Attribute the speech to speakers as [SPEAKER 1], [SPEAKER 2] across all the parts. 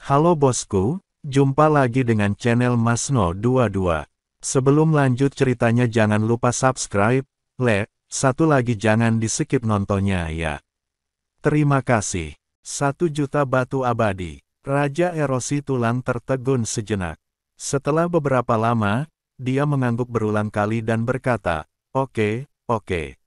[SPEAKER 1] Halo bosku, jumpa lagi dengan channel Masno22. Sebelum lanjut ceritanya jangan lupa subscribe, like, satu lagi jangan di-skip nontonnya ya. Terima kasih. 1 juta batu abadi. Raja Erosi tulang tertegun sejenak. Setelah beberapa lama, dia mengangguk berulang kali dan berkata, "Oke, oke.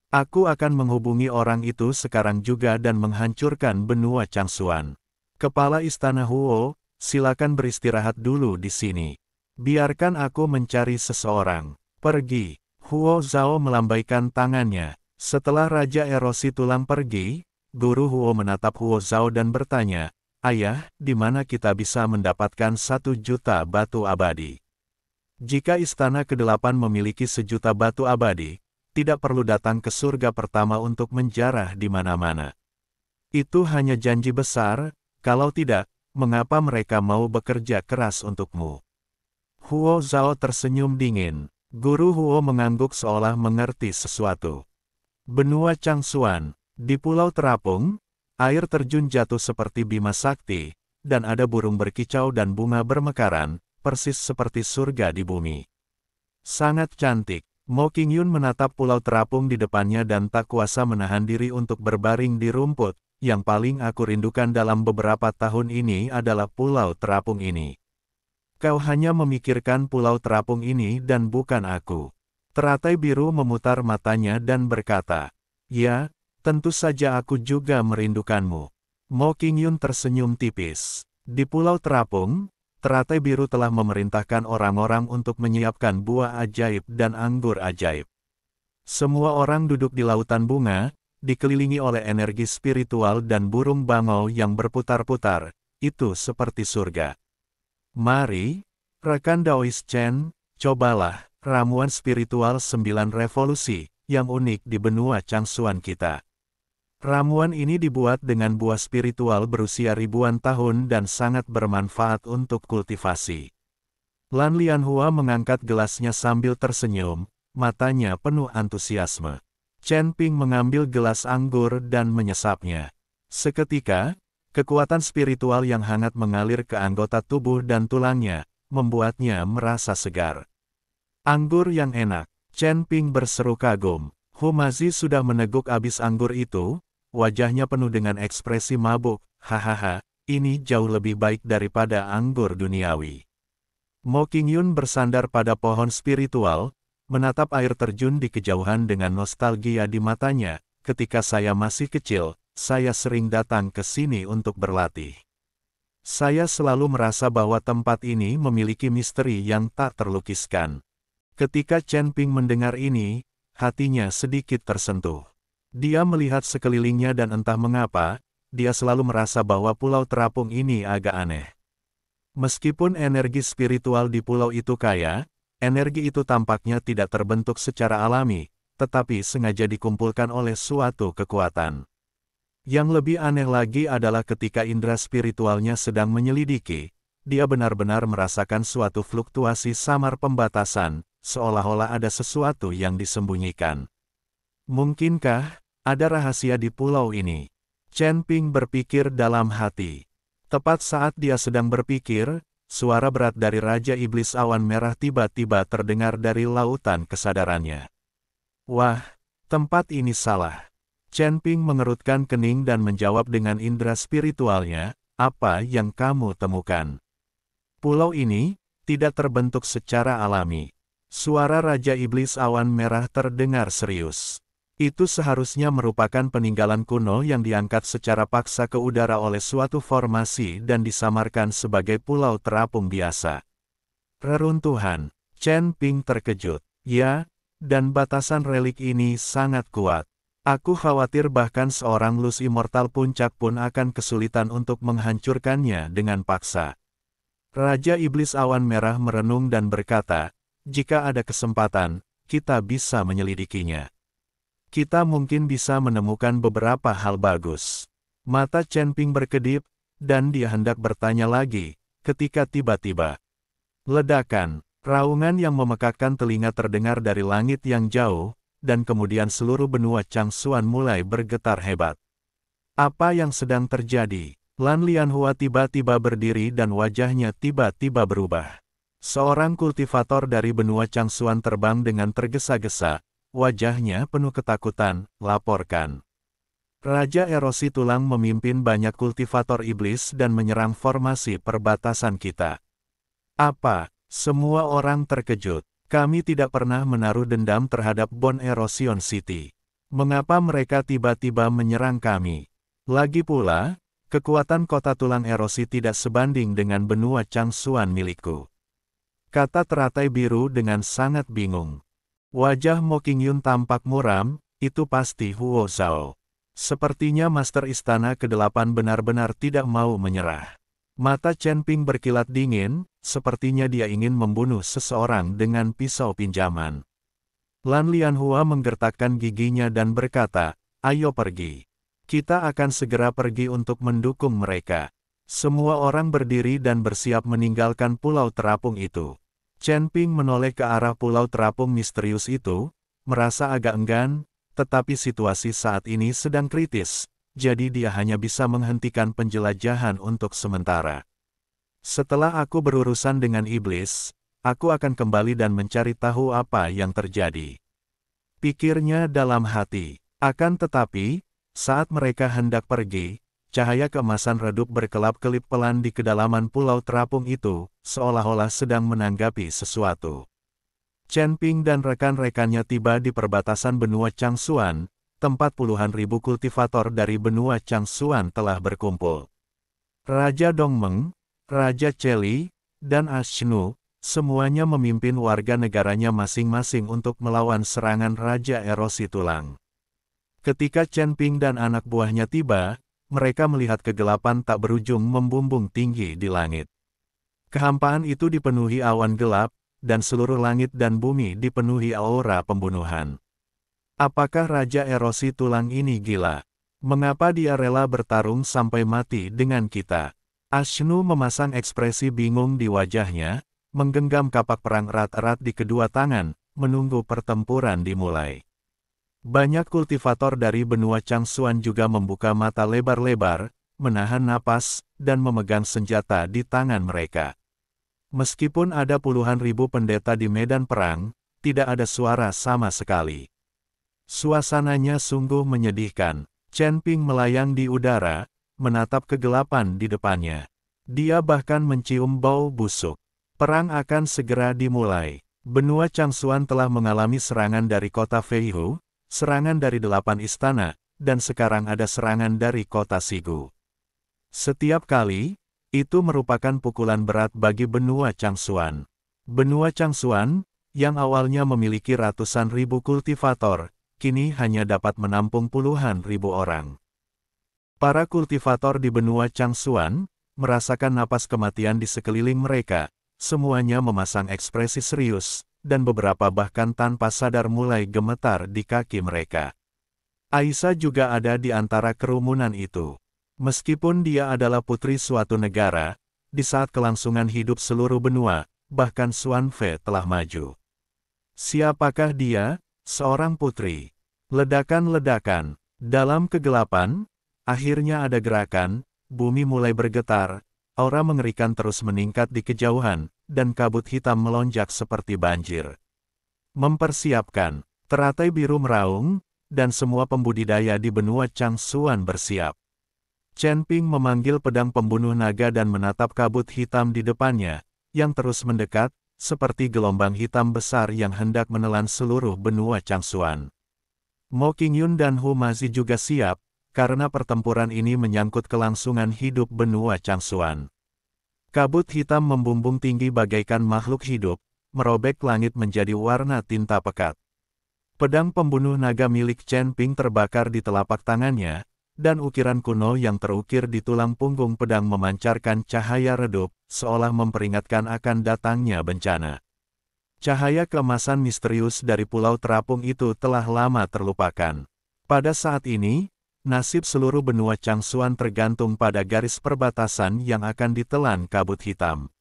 [SPEAKER 1] Aku akan menghubungi orang itu sekarang juga dan menghancurkan benua Changsuan. Kepala Istana Huo, silakan beristirahat dulu di sini. Biarkan aku mencari seseorang. Pergi." Huo Zhao melambaikan tangannya. Setelah Raja Erosi tulang pergi, Guru Huo menatap Huo Zhao dan bertanya, "Ayah, di mana kita bisa mendapatkan 1 juta batu abadi?" Jika Istana ke-8 memiliki 1 juta batu abadi, tidak perlu datang ke surga pertama untuk menjarah di mana-mana. Itu hanya janji besar. Kalau tidak, mengapa mereka mau bekerja keras untukmu? Huo Zhao tersenyum dingin. Guru Huo mengangguk seolah mengerti sesuatu. Benua Changsuan, di Pulau Terapung, air terjun jatuh seperti bima sakti, dan ada burung berkicau dan bunga bermekaran, persis seperti surga di bumi. Sangat cantik. Mo Qingyun menatap Pulau Terapung di depannya dan tak kuasa menahan diri untuk berbaring di rumput. Yang paling aku rindukan dalam beberapa tahun ini adalah Pulau Terapung ini. Kau hanya memikirkan Pulau Terapung ini dan bukan aku. Teratai biru memutar matanya dan berkata, "Ya, tentu saja aku juga merindukanmu." Mo Qingyun tersenyum tipis. Di Pulau Terapung, Teratai biru telah memerintahkan orang-orang untuk menyiapkan buah ajaib dan anggur ajaib. Semua orang duduk di lautan bunga, dikelilingi oleh energi spiritual dan burung bangau yang berputar-putar. Itu seperti surga. Mari, rekan Daois Chen, cobalah ramuan spiritual 9 revolusi yang unik di benua Changsuan kita. Ramuan ini dibuat dengan buah spiritual berusia ribuan tahun dan sangat bermanfaat untuk kultivasi. Lan Lianhua mengangkat gelasnya sambil tersenyum, matanya penuh antusiasme. Chen Ping mengambil gelas anggur dan menyesapnya. Seketika, kekuatan spiritual yang hangat mengalir ke anggota tubuh dan tulangnya, membuatnya merasa segar. Anggur yang enak. Chen Ping berseru kagum. Humazi sudah meneguk abis anggur itu. Wajahnya penuh dengan ekspresi mabuk. "Hahaha, ini jauh lebih baik daripada anggur duniawi." Mo Qingyun bersandar pada pohon spiritual, menatap air terjun di kejauhan dengan nostalgia di matanya. "Ketika saya masih kecil, saya sering datang ke sini untuk berlatih. Saya selalu merasa bahwa tempat ini memiliki misteri yang tak terlukiskan." Ketika Chen Ping mendengar ini, hatinya sedikit tersentuh. Dia melihat sekelilingnya dan entah mengapa, dia selalu merasa bahwa Pulau Terapung ini agak aneh. Meskipun energi spiritual di pulau itu kaya, energi itu tampaknya tidak terbentuk secara alami, tetapi sengaja dikumpulkan oleh suatu kekuatan. Yang lebih aneh lagi adalah ketika indera spiritualnya sedang menyelidiki, dia benar-benar merasakan suatu fluktuasi samar pembatasan, seolah-olah ada sesuatu yang disembunyikan. Mungkinkah ada rahasia di pulau ini? Chen Ping berpikir dalam hati. Tepat saat dia sedang berpikir, suara berat dari Raja Iblis Awan Merah tiba-tiba terdengar dari lautan kesadarannya. "Wah, tempat ini salah." Chen Ping mengerutkan kening dan menjawab dengan indera spiritualnya, "Apa yang kamu temukan?" "Pulau ini tidak terbentuk secara alami." Suara Raja Iblis Awan Merah terdengar serius. "Itu seharusnya merupakan peninggalan kuno yang diangkat secara paksa ke udara oleh suatu formasi dan disamarkan sebagai pulau terapung biasa." Reruntuhan. Chen Ping terkejut. "Ya, dan batasan relik ini sangat kuat. Aku khawatir bahkan seorang Lus Immortal Puncak pun akan kesulitan untuk menghancurkannya dengan paksa." Raja Iblis Awan Merah merenung dan berkata, "Jika ada kesempatan, kita bisa menyelidikinya. Kita mungkin bisa menemukan beberapa hal bagus." Mata Chen Ping berkedip, dan dia hendak bertanya lagi, ketika tiba-tiba ledakan, raungan yang memekakkan telinga terdengar dari langit yang jauh, dan kemudian seluruh benua Changsuan mulai bergetar hebat. "Apa yang sedang terjadi?" Lan Lianhua tiba-tiba berdiri dan wajahnya tiba-tiba berubah. Seorang kultivator dari benua Changsuan terbang dengan tergesa-gesa, wajahnya penuh ketakutan, laporkan. Raja Erosi Tulang memimpin banyak kultivator iblis dan menyerang formasi perbatasan kita. Apa? Semua orang terkejut. Kami tidak pernah menaruh dendam terhadap Bone Erosion City. Mengapa mereka tiba-tiba menyerang kami? Lagi pula, kekuatan kota tulang erosi tidak sebanding dengan benua Changsuan milikku. Kata teratai biru dengan sangat bingung. Wajah Mo Qingyun tampak muram, itu pasti Huo Zhao. Sepertinya Master Istana ke-8 benar-benar tidak mau menyerah. Mata Chen Ping berkilat dingin, sepertinya dia ingin membunuh seseorang dengan pisau pinjaman. Lan Lianhua menggertakkan giginya dan berkata, ayo pergi. Kita akan segera pergi untuk mendukung mereka. Semua orang berdiri dan bersiap meninggalkan pulau terapung itu. Chen Ping menoleh ke arah pulau terapung misterius itu, merasa agak enggan, tetapi situasi saat ini sedang kritis, jadi dia hanya bisa menghentikan penjelajahan untuk sementara. Setelah aku berurusan dengan iblis, aku akan kembali dan mencari tahu apa yang terjadi. Pikirnya dalam hati. Akan tetapi, saat mereka hendak pergi, cahaya keemasan redup berkelap-kelip pelan di kedalaman pulau terapung itu, seolah-olah sedang menanggapi sesuatu. Chen Ping dan rekan-rekannya tiba di perbatasan benua Changsuan, tempat puluhan ribu kultivator dari benua Changsuan telah berkumpul. Raja Dongmeng, Raja Cheli, dan Ashnu, semuanya memimpin warga negaranya masing-masing untuk melawan serangan Raja Erosi Tulang. Ketika Chen Ping dan anak buahnya tiba, mereka melihat kegelapan tak berujung membumbung tinggi di langit. Kehampaan itu dipenuhi awan gelap, dan seluruh langit dan bumi dipenuhi aura pembunuhan. Apakah Raja Erosi Tulang ini gila? Mengapa dia rela bertarung sampai mati dengan kita? Ashnu memasang ekspresi bingung di wajahnya, menggenggam kapak perang erat-erat di kedua tangan, menunggu pertempuran dimulai. Banyak kultivator dari benua Changsuan juga membuka mata lebar-lebar, menahan napas, dan memegang senjata di tangan mereka. Meskipun ada puluhan ribu pendeta di medan perang, tidak ada suara sama sekali. Suasananya sungguh menyedihkan. Chen Ping melayang di udara, menatap kegelapan di depannya. Dia bahkan mencium bau busuk. Perang akan segera dimulai. Benua Changsuan telah mengalami serangan dari kota Feihu, serangan dari 8 istana, dan sekarang ada serangan dari kota Sigu. Setiap kali, itu merupakan pukulan berat bagi benua Changsuan. Benua Changsuan, yang awalnya memiliki ratusan ribu kultivator, kini hanya dapat menampung puluhan ribu orang. Para kultivator di benua Changsuan, merasakan napas kematian di sekeliling mereka, semuanya memasang ekspresi serius, dan beberapa bahkan tanpa sadar mulai gemetar di kaki mereka. Aisyah juga ada di antara kerumunan itu. Meskipun dia adalah putri suatu negara, di saat kelangsungan hidup seluruh benua, bahkan Xuan Fei telah maju. Siapakah dia? Seorang putri. Ledakan-ledakan. Dalam kegelapan, akhirnya ada gerakan, bumi mulai bergetar, aura mengerikan terus meningkat di kejauhan, dan kabut hitam melonjak seperti banjir. Mempersiapkan. Teratai biru meraung, dan semua pembudidaya di benua Changsuan bersiap. Chen Ping memanggil pedang pembunuh naga dan menatap kabut hitam di depannya, yang terus mendekat, seperti gelombang hitam besar yang hendak menelan seluruh benua Changsuan. Mo Qingyun dan Hu Mazi juga siap, karena pertempuran ini menyangkut kelangsungan hidup benua Changsuan. Kabut hitam membumbung tinggi bagaikan makhluk hidup, merobek langit menjadi warna tinta pekat. Pedang pembunuh naga milik Chen Ping terbakar di telapak tangannya, dan ukiran kuno yang terukir di tulang punggung pedang memancarkan cahaya redup, seolah memperingatkan akan datangnya bencana. Cahaya keemasan misterius dari pulau terapung itu telah lama terlupakan. Pada saat ini, nasib seluruh benua Changsuan tergantung pada garis perbatasan yang akan ditelan kabut hitam.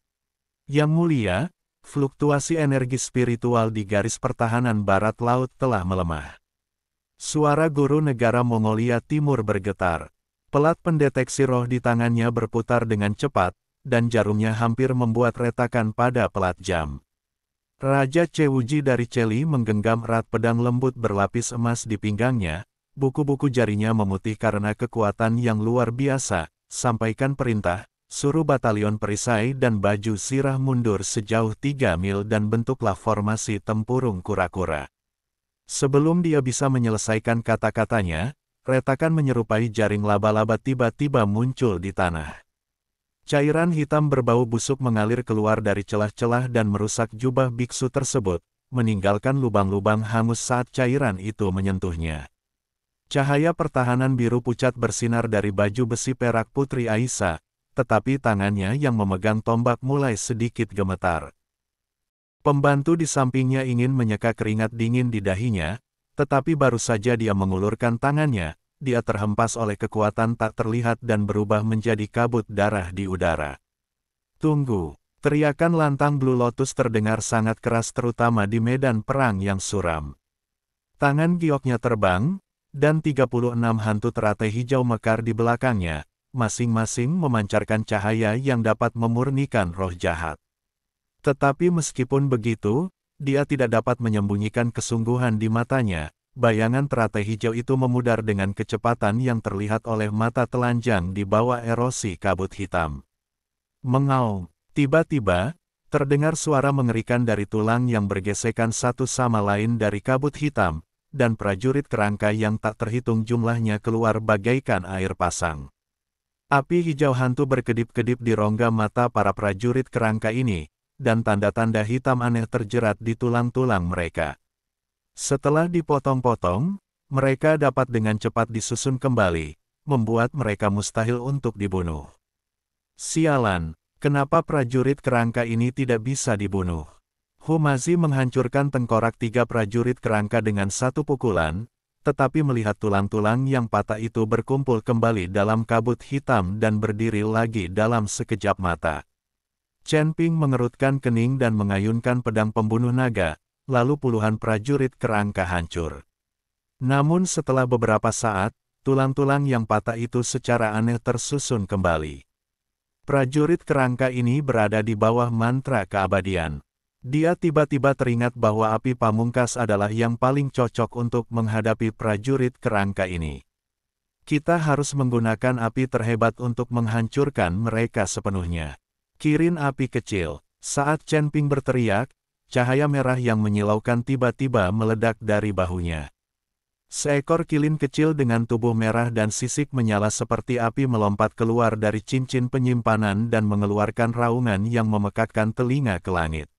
[SPEAKER 1] Yang mulia, fluktuasi energi spiritual di garis pertahanan barat laut telah melemah. Suara guru negara Mongolia Timur bergetar. Pelat pendeteksi roh di tangannya berputar dengan cepat, dan jarumnya hampir membuat retakan pada pelat jam. Raja Chewuji dari Cheli menggenggam erat pedang lembut berlapis emas di pinggangnya, buku-buku jarinya memutih karena kekuatan yang luar biasa. Sampaikan perintah, suruh batalion perisai dan baju sirah mundur sejauh 3 mil dan bentuklah formasi tempurung kura-kura. Sebelum dia bisa menyelesaikan kata-katanya, retakan menyerupai jaring laba-laba tiba-tiba muncul di tanah. Cairan hitam berbau busuk mengalir keluar dari celah-celah dan merusak jubah biksu tersebut, meninggalkan lubang-lubang hangus saat cairan itu menyentuhnya. Cahaya pertahanan biru pucat bersinar dari baju besi perak Putri Aisyah, tetapi tangannya yang memegang tombak mulai sedikit gemetar. Pembantu di sampingnya ingin menyeka keringat dingin di dahinya, tetapi baru saja dia mengulurkan tangannya, dia terhempas oleh kekuatan tak terlihat dan berubah menjadi kabut darah di udara. Tunggu! Teriakan lantang Blue Lotus terdengar sangat keras terutama di medan perang yang suram. Tangan gioknya terbang, dan 36 hantu teratai hijau mekar di belakangnya, masing-masing memancarkan cahaya yang dapat memurnikan roh jahat. Tetapi meskipun begitu, dia tidak dapat menyembunyikan kesungguhan di matanya. Bayangan teratai hijau itu memudar dengan kecepatan yang terlihat oleh mata telanjang di bawah erosi kabut hitam. Mengaum, tiba-tiba, terdengar suara mengerikan dari tulang yang bergesekan satu sama lain dari kabut hitam, dan prajurit kerangka yang tak terhitung jumlahnya keluar bagaikan air pasang. Api hijau hantu berkedip-kedip di rongga mata para prajurit kerangka ini, dan tanda-tanda hitam aneh terjerat di tulang-tulang mereka. Setelah dipotong-potong, mereka dapat dengan cepat disusun kembali, membuat mereka mustahil untuk dibunuh. Sialan, kenapa prajurit kerangka ini tidak bisa dibunuh? Humazi menghancurkan tengkorak 3 prajurit kerangka dengan satu pukulan, tetapi melihat tulang-tulang yang patah itu berkumpul kembali dalam kabut hitam dan berdiri lagi dalam sekejap mata. Chen Ping mengerutkan kening dan mengayunkan pedang pembunuh naga, lalu puluhan prajurit kerangka hancur. Namun setelah beberapa saat, tulang-tulang yang patah itu secara aneh tersusun kembali. Prajurit kerangka ini berada di bawah mantra keabadian. Dia tiba-tiba teringat bahwa api pamungkas adalah yang paling cocok untuk menghadapi prajurit kerangka ini. Kita harus menggunakan api terhebat untuk menghancurkan mereka sepenuhnya. Kirin api kecil. Saat Chen Ping berteriak, cahaya merah yang menyilaukan tiba-tiba meledak dari bahunya. Seekor kilin kecil dengan tubuh merah dan sisik menyala seperti api melompat keluar dari cincin penyimpanan dan mengeluarkan raungan yang memekakkan telinga ke langit.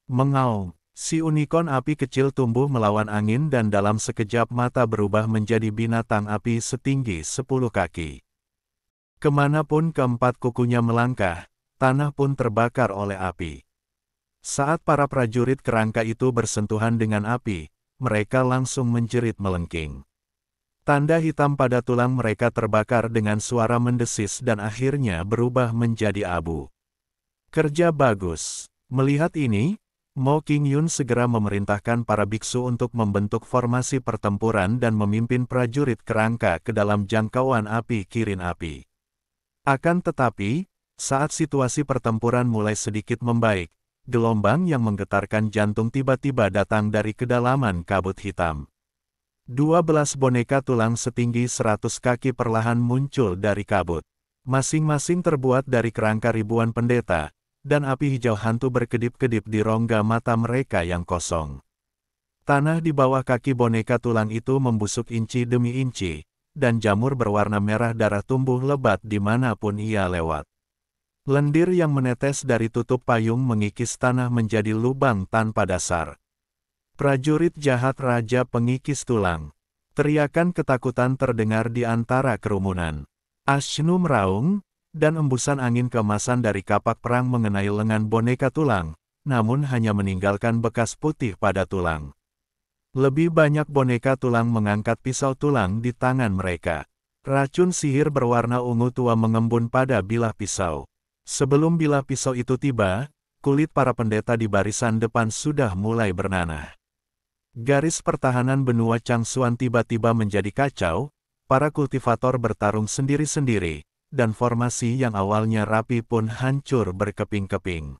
[SPEAKER 1] Mengaum, si unicorn api kecil tumbuh melawan angin dan dalam sekejap mata berubah menjadi binatang api setinggi 10 kaki. Kemanapun keempat kukunya melangkah, tanah pun terbakar oleh api. Saat para prajurit kerangka itu bersentuhan dengan api, mereka langsung menjerit melengking. Tanda hitam pada tulang mereka terbakar dengan suara mendesis dan akhirnya berubah menjadi abu. Kerja bagus. Melihat ini, Mo Qingyun segera memerintahkan para biksu untuk membentuk formasi pertempuran dan memimpin prajurit kerangka ke dalam jangkauan api kirin api. Akan tetapi, saat situasi pertempuran mulai sedikit membaik, gelombang yang menggetarkan jantung tiba-tiba datang dari kedalaman kabut hitam. 12 boneka tulang setinggi 100 kaki perlahan muncul dari kabut. Masing-masing terbuat dari kerangka ribuan pendeta, dan api hijau hantu berkedip-kedip di rongga mata mereka yang kosong. Tanah di bawah kaki boneka tulang itu membusuk inci demi inci, dan jamur berwarna merah darah tumbuh lebat dimanapun ia lewat. Lendir yang menetes dari tutup payung mengikis tanah menjadi lubang tanpa dasar. Prajurit jahat Raja Pengikis Tulang. Teriakan ketakutan terdengar di antara kerumunan. Ashnu meraung, dan embusan angin keemasan dari kapak perang mengenai lengan boneka tulang, namun hanya meninggalkan bekas putih pada tulang. Lebih banyak boneka tulang mengangkat pisau tulang di tangan mereka. Racun sihir berwarna ungu tua mengembun pada bilah pisau. Sebelum bilah pisau itu tiba, kulit para pendeta di barisan depan sudah mulai bernanah. Garis pertahanan benua Changsuan tiba-tiba menjadi kacau, para kultivator bertarung sendiri-sendiri, dan formasi yang awalnya rapi pun hancur berkeping-keping.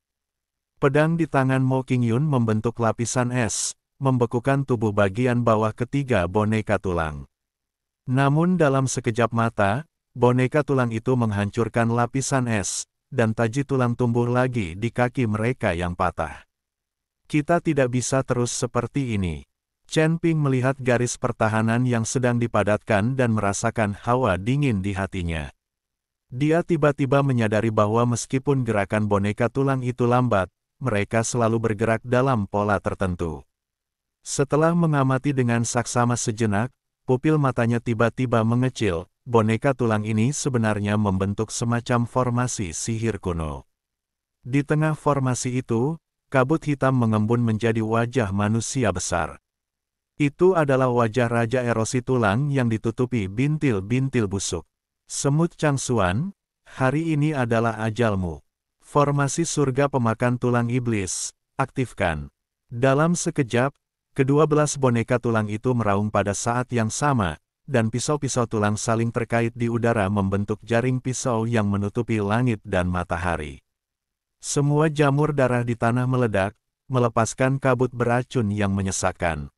[SPEAKER 1] Pedang di tangan Mo Qingyun membentuk lapisan es, membekukan tubuh bagian bawah ketiga boneka tulang. Namun dalam sekejap mata, boneka tulang itu menghancurkan lapisan es, dan taji tulang tumbuh lagi di kaki mereka yang patah. Kita tidak bisa terus seperti ini. Chen Ping melihat garis pertahanan yang sedang dipadatkan dan merasakan hawa dingin di hatinya. Dia tiba-tiba menyadari bahwa meskipun gerakan boneka tulang itu lambat, mereka selalu bergerak dalam pola tertentu. Setelah mengamati dengan saksama sejenak, pupil matanya tiba-tiba mengecil. Boneka tulang ini sebenarnya membentuk semacam formasi sihir kuno. Di tengah formasi itu, kabut hitam mengembun menjadi wajah manusia besar. Itu adalah wajah Raja Erosi Tulang yang ditutupi bintil-bintil busuk. Semut Changsuan, hari ini adalah ajalmu. Formasi surga pemakan tulang iblis, aktifkan. Dalam sekejap, ke-12 boneka tulang itu meraung pada saat yang sama, dan pisau-pisau tulang saling terkait di udara membentuk jaring pisau yang menutupi langit dan matahari. Semua jamur darah di tanah meledak, melepaskan kabut beracun yang menyesakkan.